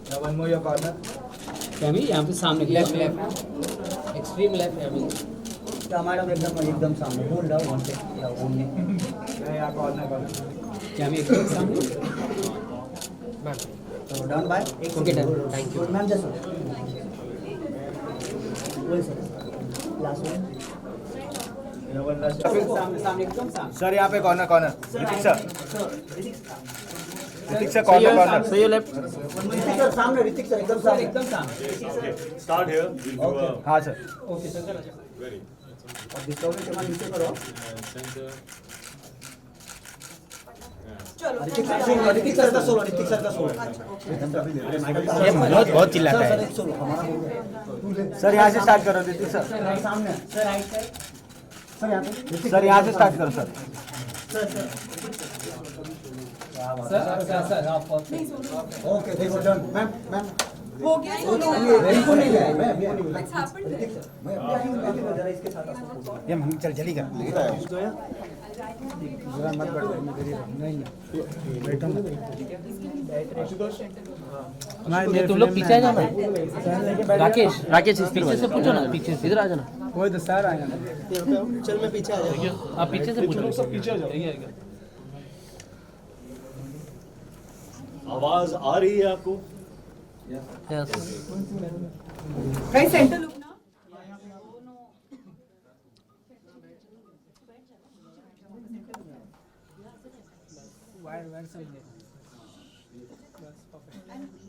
Now one more your corner. Chemo यहाँ पे सामने लेफ्ट एक्सट्रीम लेफ्ट है अभी मैडम एकदम सामने होल्ड डाउन वहाँ पे ओनली यहाँ corner corner. कैमी एकदम सामने तो done bye okay done thank you ma'am just वही sir last one Now one last. सामने सामने एकदम सामने Sir यहाँ पे corner corner. Hrithik sir. Hrithik sir corner corner. So you left Hrithik sir सामने ऋतिक सर एकदम सामने एकदम सामने Start here. We'll do a हाँ sir. ओके शंकर very और डिस्कवरी के बाद नीचे करो center. ऋतिक सर का सोलो बहुत चिल्लाता है. एक सोलो हमारा हो गया Sir यहाँ से start करो ऋतिक sir. सर सामने सर राइट साइड सर यहाँ पे Sir यहाँ से start करो sir. सर आप ओके देखो डन मैम मैम हो गया सोलो बिल्कुल नहीं है मैं What's happened there? मैं अभी आऊंगा जरा इसके साथ ये हम चल जल्दी कर. तुम लोग पीछे आ जाना राकेश राकेश पीछे से पूछो ना पीछे से इधर आ जाना वही तो सर आएगा ना. चल मैं पीछे आ जाऊंगा आप पीछे से पूछो सब पीछे आ जाओ आवाज आ रही है आपको? Yes Guys, center look now.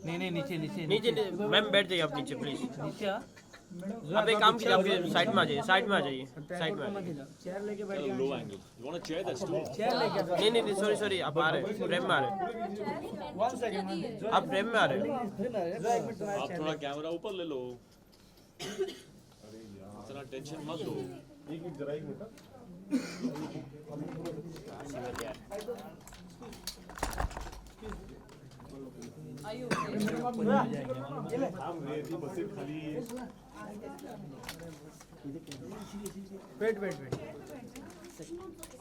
नहीं नहीं नीचे नीचे नीचे मैम बैठ जाइए आप नीचे प्लीज नीचे आप एक काम कीजिए आपके साइड में आ जाइए साइड में आ जाइए साइड में आ जाइए Low angle. You want a chair? That's too. नहीं नहीं सॉरी सॉरी आप आ रहे हैं फ्रेम में आ रहे हैं आप फ्रेम में आ रहे हैं आप थोड़ा कैमरा ऊपर ले लो. इतना टेंशन मत लो. Are you okay?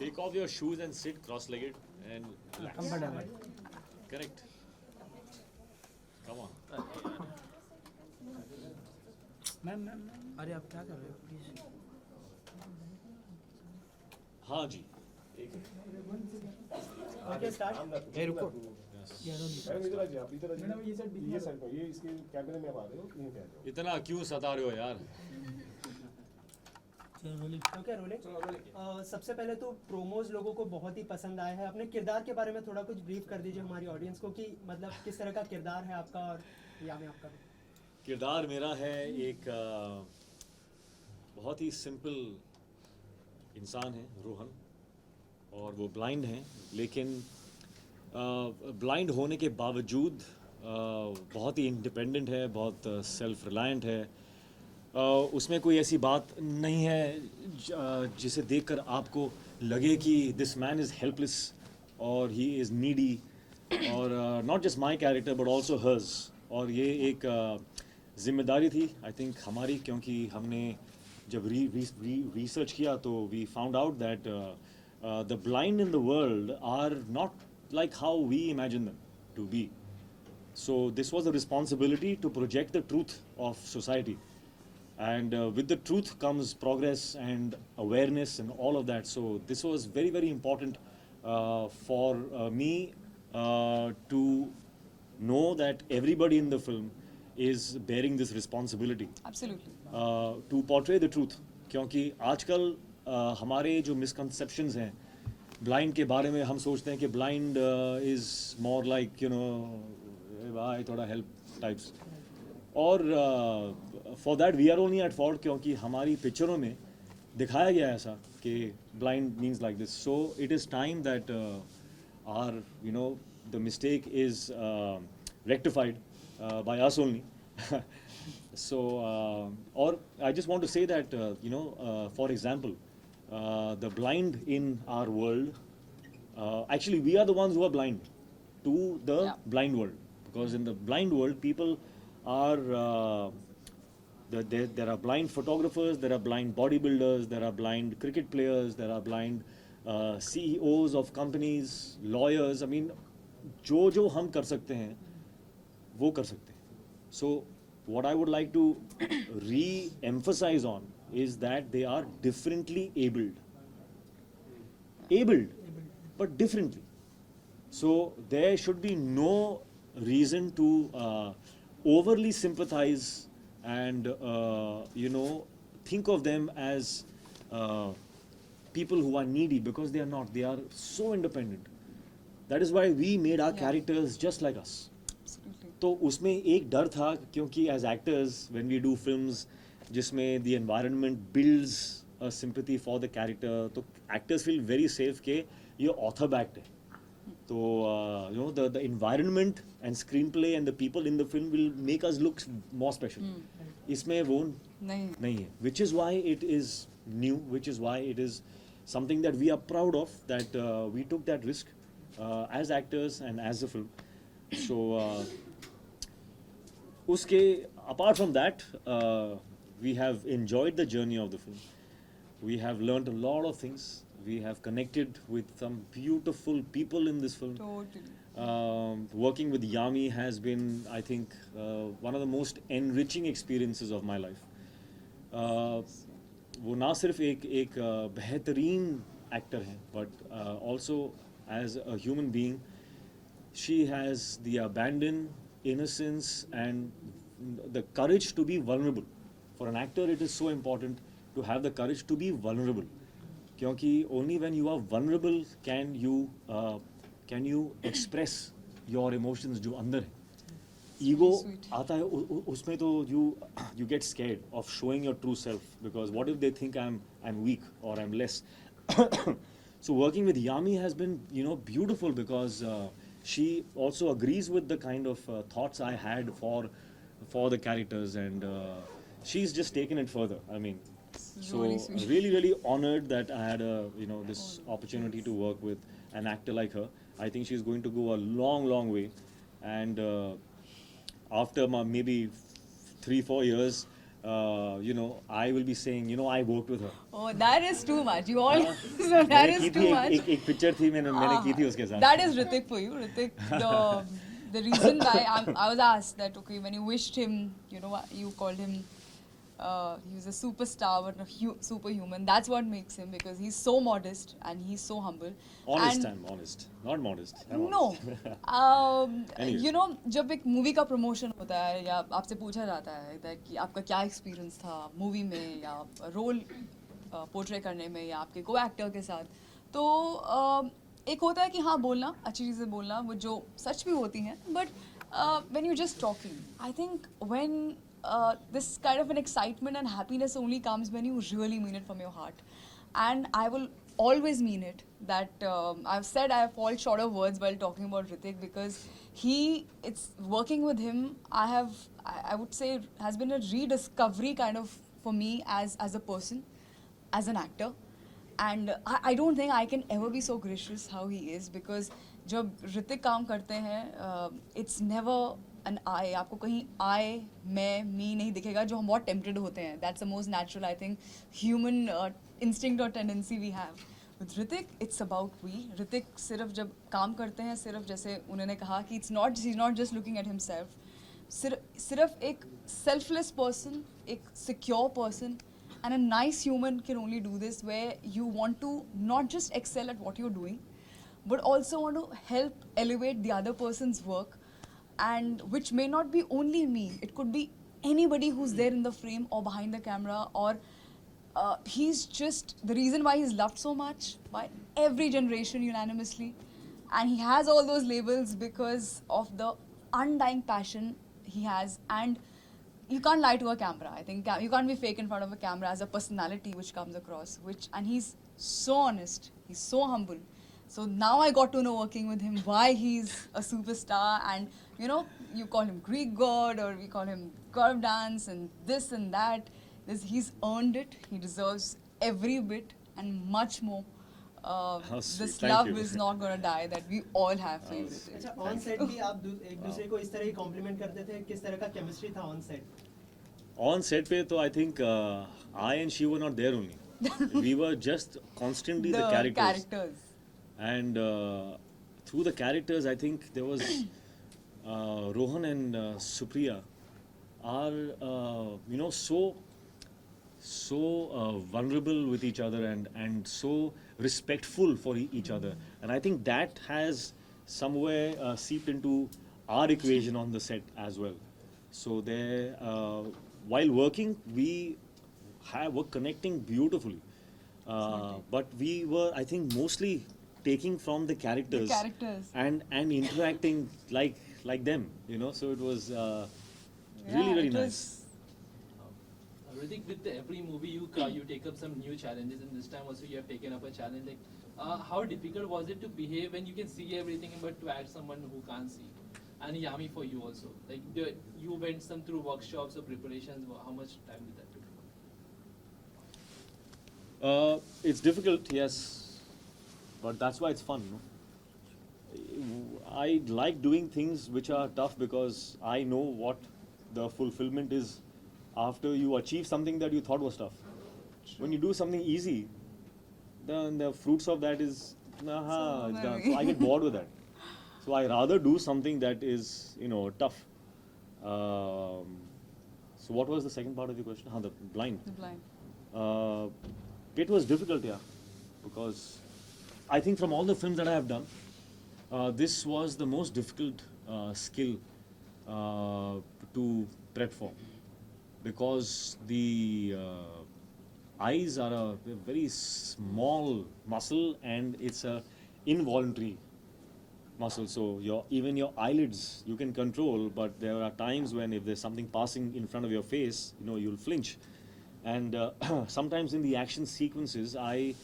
Take off your shoes and sit cross-legged and relax. Correct. Come on. अरे आप क्या कर रहे हो प्लीज हाँ जी. एक ए रुको इतना क्यों सता रहे हो यार? सबसे पहले तो प्रोमोज लोगों को बहुत ही पसंद आया है. अपने किरदार के बारे में थोड़ा कुछ ब्रीफ कर दीजिए हमारी ऑडियंस को कि मतलब किस तरह का किरदार है आपका और या में आपका. किरदार मेरा है एक बहुत ही सिंपल इंसान है रोहन और वो ब्लाइंड हैं लेकिन ब्लाइंड होने के बावजूद बहुत ही इंडिपेंडेंट है बहुत सेल्फ रिलायंट है. उसमें कोई ऐसी बात नहीं है जिसे देखकर आपको लगे कि दिस मैन इज़ हेल्पलेस और ही इज़ नीडी और not just my character but also hers. और ये एक जिम्मेदारी थी आई थिंक हमारी क्योंकि हमने जब रिसर्च किया तो we found out that the blind in the world are not like how we imagine them to be. So this was a responsibility to project the truth of society. And with the truth comes progress and awareness and all of that. So this was very, very important for me to know that everybody in the film is bearing this responsibility. Absolutely. To portray the truth. क्योंकि आजकल हमारे जो misconceptions हैं blind के बारे में हम सोचते हैं कि blind is more like you know भाई थोड़ा हेल्प टाइप्स और for that we are only at fault क्योंकि हमारी पिक्चरों में दिखाया गया ऐसा कि blind means like this. So it is time that are you know the mistake is rectified by us only. So or I just want to say that you know for example the blind in our world actually we are the ones who are blind to the blind world because in the blind world people are there are blind photographers, there are blind bodybuilders, there are blind cricket players, there are blind CEOs of companies, lawyers. I mean जो हम कर सकते हैं वो कर सकते हैं. So what I would like to re-emphasize on is that they are differently abled, but differently. So there should be no reason to overly sympathize and think of them as people who are needy, because they are not. They are so independent. That is why we made our characters just like us. तो उसमें एक डर था, क्योंकि as actors when we do films जिसमें the environment builds a sympathy for the character, तो actors feel very safe के ये ऑथर बैक्ड है. तो the environment and screenplay and the people in the film will make us look more special. इसमें वो नहीं है, which is why it is new, which is why it is something that we are proud of, that we took that risk as actors and as a film. So uske apart from that, we have enjoyed the journey of the film. We have learned a lot of things. We have connected with some beautiful people in this film. Totally. Working with Yami has been, I think, one of the most enriching experiences of my life. वो ना सिर्फ एक बेहतरीन actor हैं, but also as a human being she has the abandon, innocence and the courage to be vulnerable. For an actor it is so important to have the courage to be vulnerable, क्योंकि only when you are vulnerable can you express your emotions जो अंदर है. Ego आता है उसमें, तो you get scared of showing your true self, because what if they think I'm weak or I'm less. So working with Yami has been beautiful, because she also agrees with the kind of thoughts I had for the characters, and she's just taken it further. I mean, so Really sweet. really honored that I had this opportunity to work with an actor like her. I think she's going to go a long way, and after maybe 3-4 years, I will be saying, I worked with her. Oh, that is too much. You all, so that is too much. एक picture थी मैंने की थी उसके साथ. That is Hrithik for you, Hrithik. The reason why I was asked that, okay, when you wished him, you called him, he was a superstar but a superhuman. That's what makes him, because he's so modest and he's so humble. Honest, And I'm honest, not modest. I'm no, honest. Anyway. जब एक movie का promotion होता है या आपसे पूछा जाता है कि आपका क्या एक्सपीरियंस था मूवी में या रोल पोर्ट्रे करने में या आपके को एक्टर के साथ, तो एक होता है कि हाँ बोलना, अच्छी चीज़ें बोलना, वो जो सच भी होती हैं, but when you just talking, I think when this kind of an excitement and happiness only comes when you really mean it from your heart. And I will always mean it, that I've said I fall short of words while talking about Hrithik, because it's working with him, I would say has been a rediscovery kind of for me as a person, as an actor. And I don't think I can ever be so gracious how he is, because जब ऋतिक काम करते हैं, it's never an I. आपको कहीं I, मैं, me नहीं दिखेगा, जो हम बहुत tempted होते हैं. That's the most natural, I think, human instinct or tendency we have. With Hrithik, it's about we. Hrithik सिर्फ जब काम करते हैं, सिर्फ जैसे उन्होंने कहा कि he's not just looking at himself. सिर्फ एक selfless person, एक secure person, and a nice human can only do this, where you want to not just excel at what you're doing, but also want to help elevate the other person's work, and which may not be only me, it could be anybody who's there in the frame or behind the camera, or he's just the reason why he's loved so much by every generation unanimously, and he has all those labels because of the undying passion he has. And you can't lie to a camera. I think you can't be fake in front of a camera as a personality which comes across, and he's so honest, he's so humble. So now I got to know, working with him, why he's a superstar. And you call him Greek god, or we call him curve dance and this and that. He's earned it. He deserves every bit and much more. sweet. This Thank love you. is not gonna die that we all have for you. अच्छा, on set भी आप एक दूसरे को इस तरह ही complement करते थे, किस तरह का केमिस्ट्री था ऑन सेट? On set पे तो I think I and she were not there only. We were just constantly the characters. And through the characters, I think there was Rohan and Supriya are so vulnerable with each other and so respectful for each other, and I think that has somewhere seeped into our equation on the set as well. So there, while working, we were connecting beautifully, but we were, I think, mostly taking from the characters, and interacting like them, So it was really it nice. was- Hrithik, with every movie you take up some new challenges, and this time also you have taken up a challenge. Like, how difficult was it to behave when you can see everything, but to act someone who can't see? And Yami, for you also, like you went some through workshops or preparations. How much time did that take? It's difficult, yes, but that's why it's fun. No? I like doing things which are tough because I know what the fulfillment is after you achieve something that you thought was tough. When you do something easy, then the fruits of that is, it's done. So I get bored with that. So I rather do something that is, tough. So what was the second part of the question? The blind. The blind. It was difficult, yeah, because I think from all the films that I have done, this was the most difficult skill to prep for, because the eyes are a very small muscle and it's a involuntary muscle. So even your eyelids you can control, but there are times when if there's something passing in front of your face, you'll flinch. And sometimes in the action sequences, I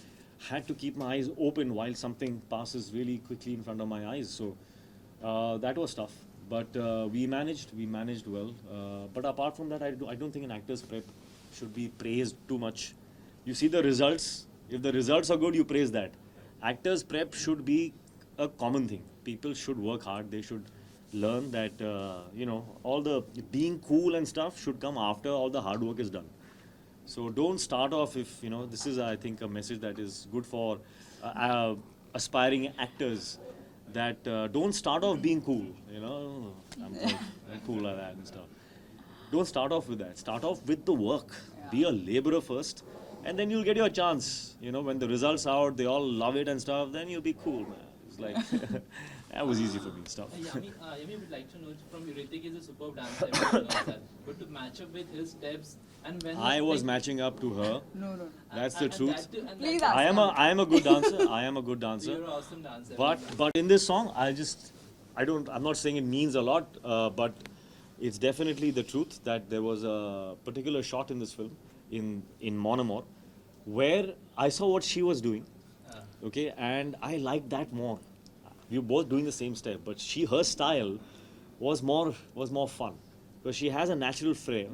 had to keep my eyes open while something passes really quickly in front of my eyes. So that was tough, but we managed well. But apart from that, I don't think an actor's prep should be praised too much. You see the results. If the results are good, you praise that. Actors' prep should be a common thing. People should work hard. They should learn that all the being cool and stuff should come after all the hard work is done. So don't start off if, this is, I think, a message that is good for aspiring actors, that don't start off being cool, I'm cool like that and stuff. Don't start off with that. Start off with the work. Be a laborer first, and then you'll get your chance. When the results are out, they all love it and stuff, then you'll be cool, man. It's like, that was easy for me, stuff. Yami would like to know from you, Hrithik is a superb dancer, everyone knows that. But to match up with his steps, and when I was matching up to her. No. That's the truth. Please that, ask. I am a good dancer. I am a good dancer. you're an awesome dancer. But in this song, I'm not saying it means a lot, but it's definitely the truth that there was a particular shot in this film, in Mon Amour, where I saw what she was doing, okay, and I liked that more. We were both doing the same step, but her style was more fun, because she has a natural flair,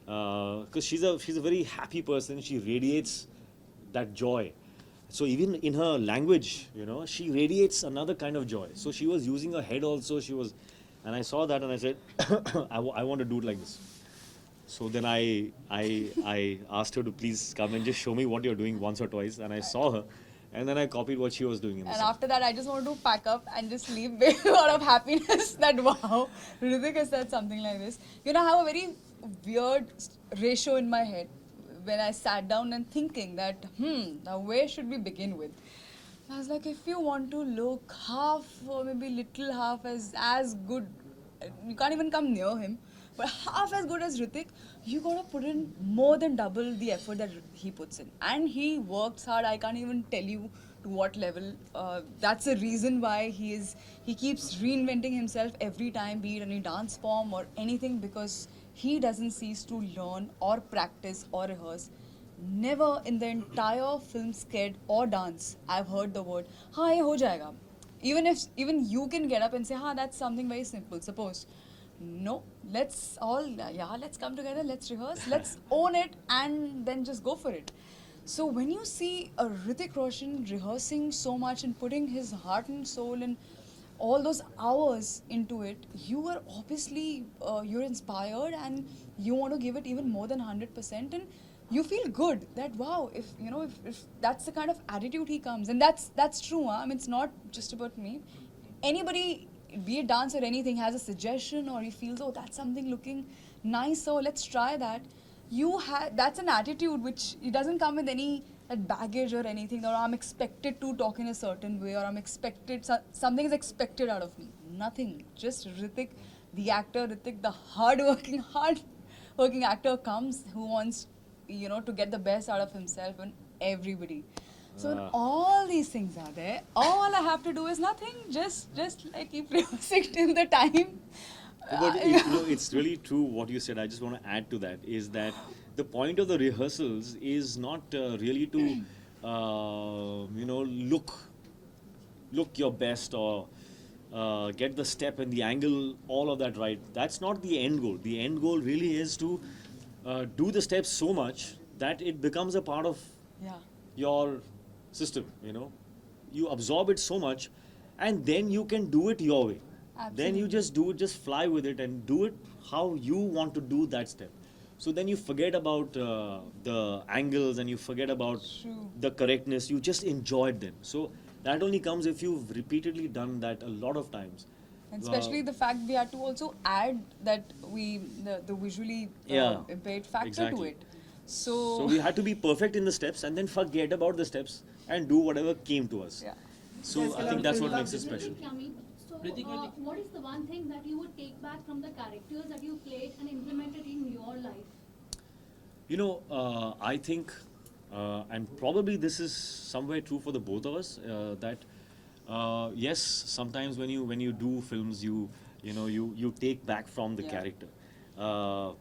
because she's a very happy person. She radiates that joy. So even in her language, she radiates another kind of joy. So she was using her head also. And I saw that and I said, I want to do it like this. So then I asked her to please come and just show me what you're doing once or twice. And I saw her, and then I copied what she was doing in the And song. after that, I just wanted to pack up and just leave with a lot of happiness that, wow, Hrithik has said something like this. I have a very weird ratio in my head when I sat down and thinking that, now where should we begin with? I was like, if you want to look half or maybe little half as good, you can't even come near him, but half as good as Hrithik, you gotta put in more than double the effort that he puts in. And he works hard. I can't even tell you to what level. That's the reason why he keeps reinventing himself every time, be it any dance form or anything, because he doesn't cease to learn or practice or rehearse. Never in the entire film sked or dance I've heard the word, ye ho jayega. Even you can get up and say, that's something very simple, suppose. No, let's come together, let's rehearse, let's own it, and then just go for it. So when you see a Hrithik Roshan rehearsing so much and putting his heart and soul and all those hours into it, you are obviously, you're inspired and you want to give it even more than 100%. And you feel good that wow, if you know, if that's the kind of attitude he comes, and that's true. Huh? I mean, it's not just about me. Anybody, be it dance or anything, has a suggestion or he feels, oh, that's something looking nice, so let's try that. That's an attitude which it doesn't come with any that baggage or anything, or I'm expected to talk in a certain way, or I'm expected something is expected out of me. Nothing. Just Hrithik, the actor, Hrithik, the hardworking actor comes who wants, you know, to get the best out of himself and everybody. So when all these things are there, all I have to do is nothing. Just like keep rehearsing till the time. But you know, it's really true what you said. I just want to add to that is that the point of the rehearsals is not really to you know, look your best or get the step and the angle, all of that right. That's not the end goal. The end goal really is to do the steps so much that it becomes a part of Yeah. your system, you know. You absorb it so much and then you can do it your way. Then you just do it, just fly with it and do it how you want to do that step. So then you forget about the angles and you forget about True. the correctness. You just enjoy it then. So that only comes if you've repeatedly done that a lot of times. And especially the fact we had to also add that the visually Yeah, impaired factor exactly. to it. So we had to be perfect in the steps and then forget about the steps and do whatever came to us. yeah. So I think that's what makes it special. So, Ritik. what is the one thing that you would take back from the characters that you played and implemented in your life? You know, I think, and probably this is somewhere true for the both of us, that yes, sometimes when you do films, you know you take back from the Yeah. character,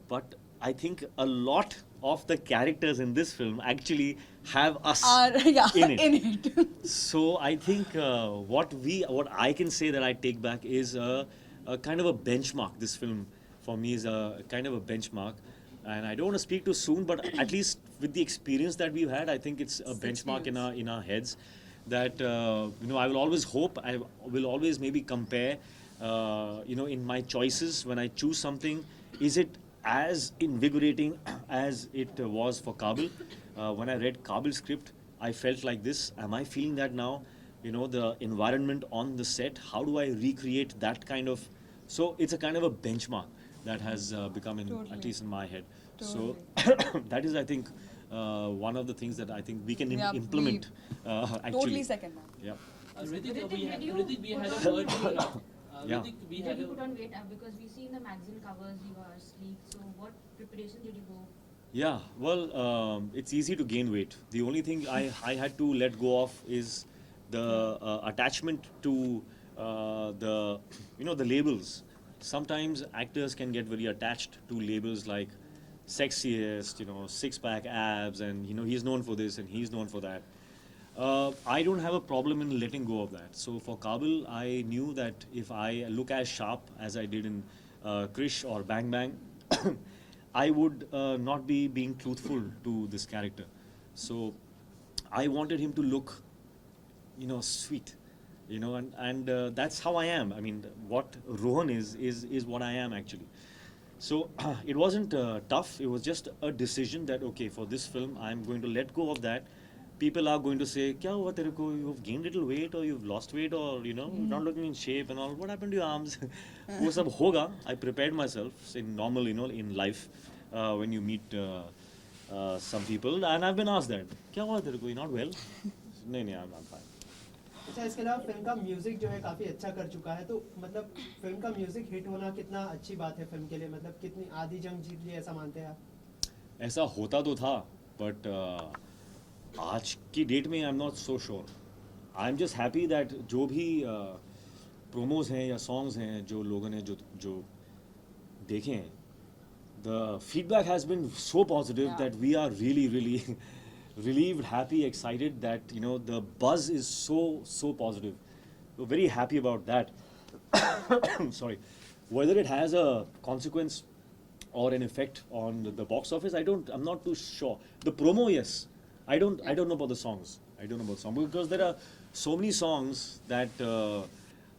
but I think a lot of the characters in this film actually have us Yeah, in it. in it. So I think what I can say that I take back is a kind of a benchmark. This film for me is a kind of a benchmark, and I don't want to speak too soon, but at least with the experience that we've had, I think it's a benchmark in our heads. That you know, I will always hope, I will always maybe compare, you know, in my choices when I choose something, is it as invigorating as it was for Kabul? When I read Kabil's script, I felt like this. Am I feeling that now? You know, the environment on the set, how do I recreate that kind of... So it's a kind of a benchmark that has become, Totally. at least in my head. Totally. So that is, I think, one of the things that I think we can Yeah, implement, actually. Totally second man. Yeah. Ritik, we had a Yeah. word. Ritik, we had Did you a put on weight? Because we see in the magazine covers you are sleek. So what preparation did you go? Yeah, well, it's easy to gain weight. The only thing I had to let go of is the attachment to the, you know, the labels. Sometimes actors can get very attached to labels like sexiest, you know, six-pack abs, and, you know, he's known for this and he's known for that. I don't have a problem in letting go of that. So for Kabul, I knew that if I look as sharp as I did in Krish or Bang Bang, I would not be being truthful to this character. So I wanted him to look, you know, sweet, you know, and that's how I am. I mean, what Rohan is what I am actually. So it wasn't tough. It was just a decision that, okay, for this film, I'm going to let go of that. People are going to say, "Kya hua tere ko? You've gained little weight, or you've lost weight, or you know, you're not looking in shape and all. What happened to your arms?" वो सब होगा. I prepared myself in normal, you know, in life when you meet some people, and I've been asked that, "Kya hua tere ko? You're not well?" नहीं, I'm fine. अच्छा, इसके अलावा film का music जो है काफी अच्छा कर चुका है, तो मतलब फिल्म का म्यूजिक हिट होना कितना अच्छी बात है फिल्म के लिए, मतलब कितनी आधी जंग जीत ली ऐसा मानते हैं आप? ऐसा होता तो था, बट आज की डेट में I am not so sure. I am just happy that जो भी प्रोमोज हैं या सॉन्ग्स हैं जो लोगों ने जो देखे हैं, the feedback has been so positive that we are really relieved, happy, excited that, you know, the buzz is so positive. We're very happy about that. Sorry. Whether it has a consequence or an effect on the box office, I'm not too sure. The promo, yes. I don't know about the songs. I don't know about songs because there are so many songs that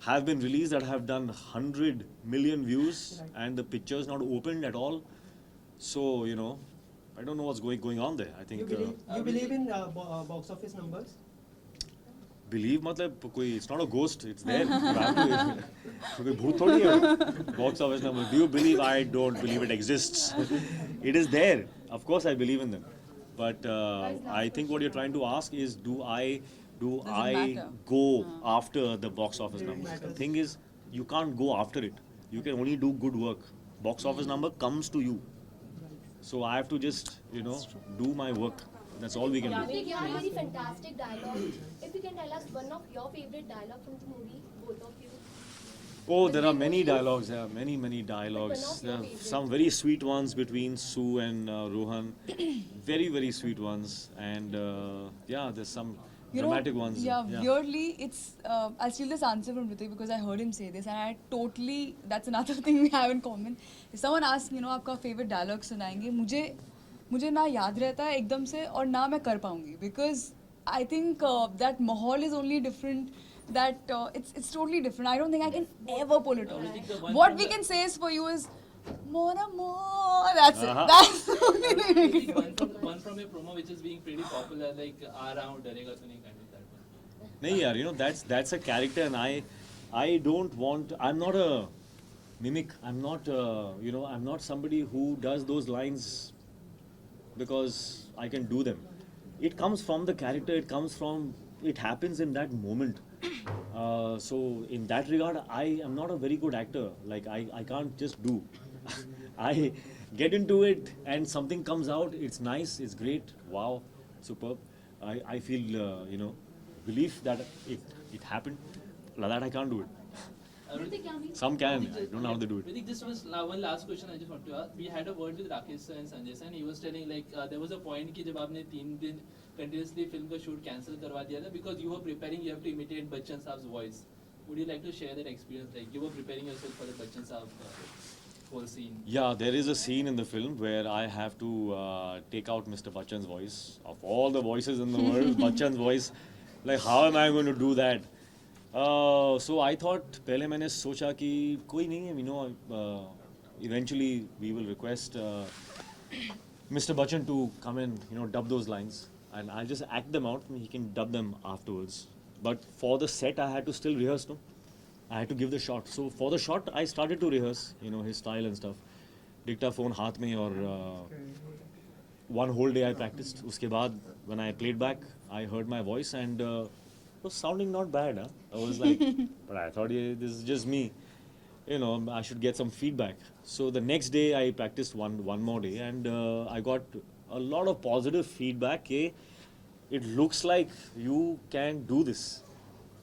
have been released that have done 100 million views and the picture's not opened at all. So, you know, I don't know what's going on there. I think You believe in box office numbers? believe मतलब कोई it's not a ghost, it's there. कोई भूत थोड़ी है. Box office number. Do you believe? I don't believe it exists. It is there. Of course, I believe in them. But I think what you're trying to ask is, do I matter? go after the box office number? The thing is, you can't go after it. You can only do good work. Box office number comes to you. So I have to just, do my work. That's all we can do. Ritik, you have very fantastic dialogue. If you can tell us one of your favorite dialogue from the movie, both of you. Oh, there are many dialogues. There are many dialogues. But There one are of your some very sweet ones between Sue and Rohan. Very sweet ones. And there's some dramatic ones. Yeah, weirdly, it's. I'll steal this answer from Ritik because I heard him say this, and I totally. That's another thing we have in common. If someone asks, आपका favorite dialogue सुनाएंगे, मुझे ना याद रहता है एकदम से और ना मैं कर पाऊंगी because I think that mahal is only different. That it's totally different. I don't think I can ever pull it off. What we can say is for you is more. That's it. That's the only thing we can do. One from a promo which is being pretty popular, like "aa raha hu darega to nahi," kind of that one. No, yaar, that's a character, and I don't want. I'm not a mimic. I'm not. I'm not somebody who does those lines because I can do them. It comes from the character. It happens in that moment. So in that regard, I am not a very good actor. Like I can't just do. I get into it and something comes out. It's nice. It's great. Wow, superb. I feel relief that it happened. Like that I can't do it. Ritik, yeah, me. Some can. I don't know how they do it. Ritik, just one last question I just want to ask. We had a word with Rakesh sir and Sanjay sir, and he was telling there was a point कि जब आपने 3 दिन continuously film का shoot cancel करवा दिया था because you were preparing, you have to imitate Bachchan Saab's voice. Would you like to share that experience? Like you were preparing yourself for the Bachchan Saab whole scene. Yeah, there is a scene in the film where I have to take out Mr. Bachchan's voice. Of all the voices in the world, Bachchan's voice. Like, how am I going to do that? So I thought, पहले मैंने सोचा कि कोई नहीं है, eventually we will request Mr. Bachchan to come and dub those lines, and I'll just act them out, and he can dub them afterwards. But for the set, I had to still rehearse, no? I had to give the shot. So for the shot, I started to rehearse, his style and stuff. Dictaphone हाथ में और one whole day I practiced. उसके बाद, when I played back, I heard my voice and it was sounding not bad. Huh? I was like, but I thought this is just me. I should get some feedback. So the next day I practiced one more day and I got a lot of positive feedback. It looks like you can do this.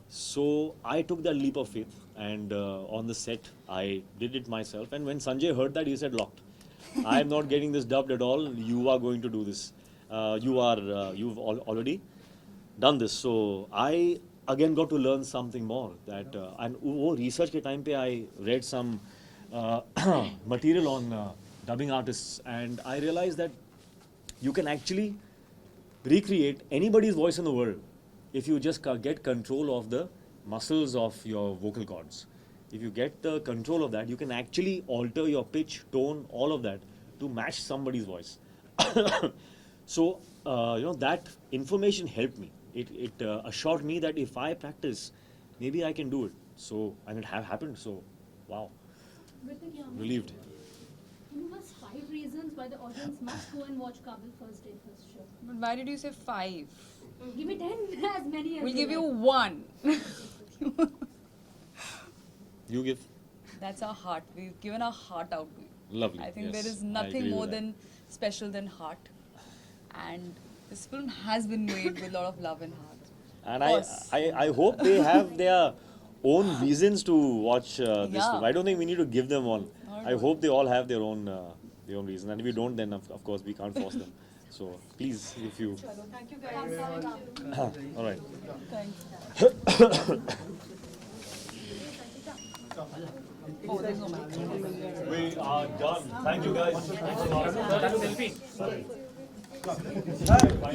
So I took that leap of faith and on the set I did it myself. And when Sanjay heard that, he said, locked. I am not getting this dubbed at all. You are going to do this. You've already done this. So I again got to learn something more. That and वो research के time पे I read some material on dubbing artists, and I realized that you can actually recreate anybody's voice in the world if you just get control of the muscles of your vocal cords. If you get the control of that, you can actually alter your pitch, tone, all of that to match somebody's voice. So, that information helped me. It assured me that if I practice, maybe I can do it. So, and it happened. So, wow, Ritik, yeah, me. relieved. Give us 5 reasons why the audience must go and watch Kabil first day, first show. But why did you say 5? Give me 10, as many as We'll you give you like. 1. You give? That's our heart. We've given our heart out to you. Lovely. I think yes, there is I nothing agree more with that. than special than heart. And this film has been made with a lot of love and heart. And Of course. I hope they have their own reasons to watch this Yeah. film. I don't think we need to give them one. Not I at all. hope they all have their own reason. And if we don't, then of course we can't force them. So please, if you. Thank you guys. All right. Thanks. We are done. Thank you guys. Thanks a lot.